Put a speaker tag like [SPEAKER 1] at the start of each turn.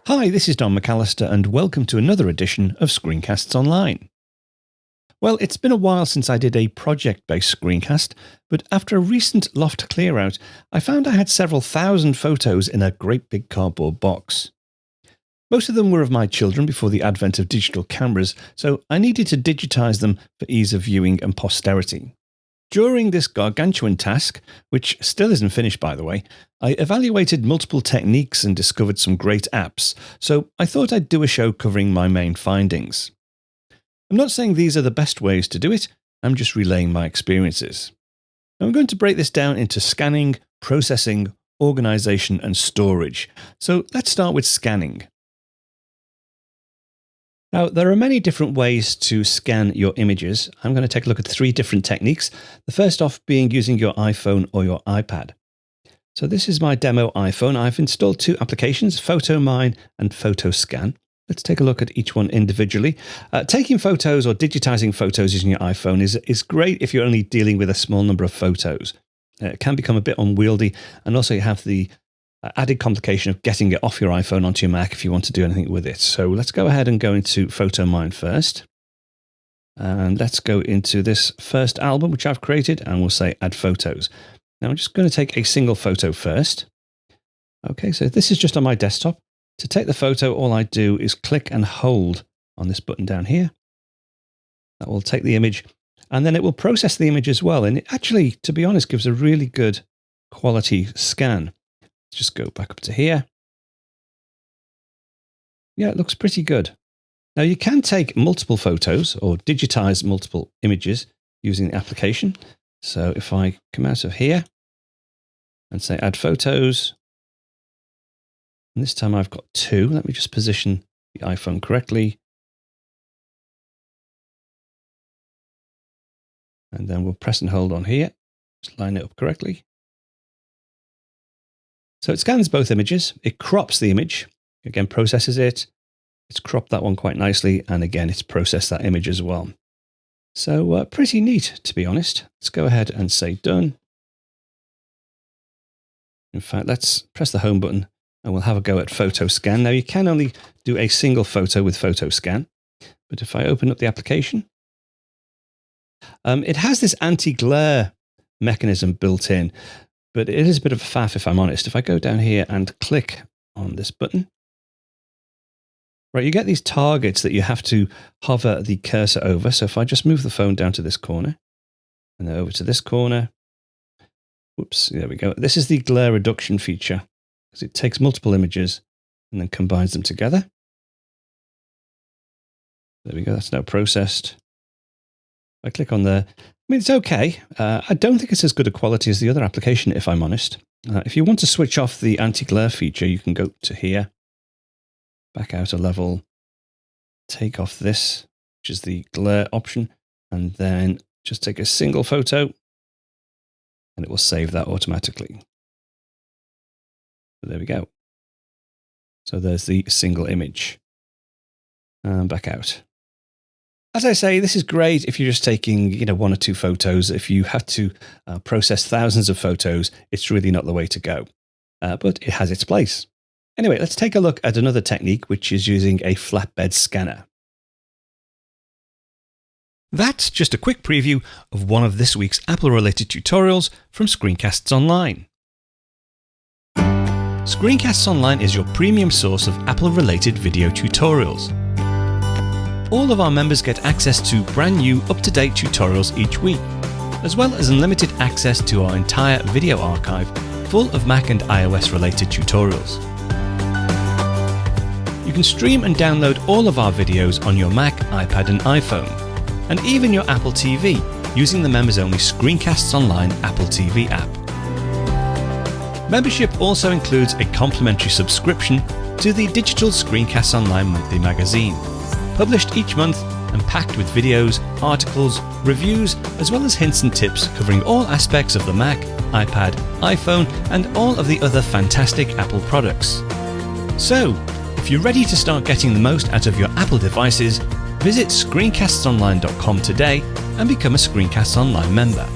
[SPEAKER 1] Hi, this is Don McAllister and welcome to another edition of Screencasts Online. Well, it's been a while since I did a project-based screencast, but after a recent loft clear-out, I found I had several thousand photos in a great big cardboard box. Most of them were of my children before the advent of digital cameras, so I needed to digitize them for ease of viewing and posterity. During this gargantuan task, which still isn't finished by the way, I evaluated multiple techniques and discovered some great apps, so I thought I'd do a show covering my main findings. I'm not saying these are the best ways to do it, I'm just relaying my experiences. I'm going to break this down into scanning, processing, organization and storage. So let's start with scanning. Now, there are many different ways to scan your images. I'm going to take a look at 3 different techniques. The first off being using your iPhone or your iPad. So this is my demo iPhone. I've installed 2 applications, PhotoMine and PhotoScan. Let's take a look at each one individually. Taking photos or digitizing photos using your iPhone is great if you're only dealing with a small number of photos. It can become a bit unwieldy, and also you have the added complication of getting it off your iPhone onto your Mac if you want to do anything with it. So let's go ahead and go into PhotoMine first. And let's go into this first album, which I've created, and we'll say add photos. Now I'm just going to take a single photo first. Okay, so this is just on my desktop. To take the photo, all I do is click and hold on this button down here. That will take the image, and then it will process the image as well. And it actually, to be honest, gives a really good quality scan. Let's just go back up to here. Yeah, it looks pretty good. Now you can take multiple photos or digitize multiple images using the application. So if I come out of here and say add photos, and this time I've got 2. Let me just position the iPhone correctly. And then we'll press and hold on here. Just line it up correctly. So it scans both images, it crops the image, again processes it, it's cropped that one quite nicely, and again it's processed that image as well. So pretty neat, to be honest. Let's go ahead and say done. In fact, let's press the home button and we'll have a go at PhotoScan. Now you can only do a single photo with PhotoScan, but if I open up the application, it has this anti-glare mechanism built in. But it is a bit of a faff, if I'm honest. If I go down here and click on this button, right, you get these targets that you have to hover the cursor over. So if I just move the phone down to this corner and then over to this corner, whoops, there we go. This is the glare reduction feature, because it takes multiple images and then combines them together. There we go. That's now processed. If I click on there, I mean, it's okay. I don't think it's as good a quality as the other application, if I'm honest. If you want to switch off the anti-glare feature, you can go to here, back out a level, take off this, which is the glare option, and then just take a single photo, and it will save that automatically. So there we go. So there's the single image. And back out. As I say, this is great if you're just taking, 1 or 2 photos. If you have to process thousands of photos, it's really not the way to go. But it has its place. Anyway, let's take a look at another technique, which is using a flatbed scanner. That's just a quick preview of one of this week's Apple-related tutorials from Screencasts Online. Screencasts Online is your premium source of Apple-related video tutorials. All of our members get access to brand new, up-to-date tutorials each week, as well as unlimited access to our entire video archive full of Mac and iOS related tutorials. You can stream and download all of our videos on your Mac, iPad and iPhone, and even your Apple TV using the members-only Screencasts Online Apple TV app. Membership also includes a complimentary subscription to the digital Screencasts Online monthly magazine, published each month and packed with videos, articles, reviews, as well as hints and tips covering all aspects of the Mac, iPad, iPhone, and all of the other fantastic Apple products. So, if you're ready to start getting the most out of your Apple devices, visit screencastsonline.com today and become a Screencasts Online member.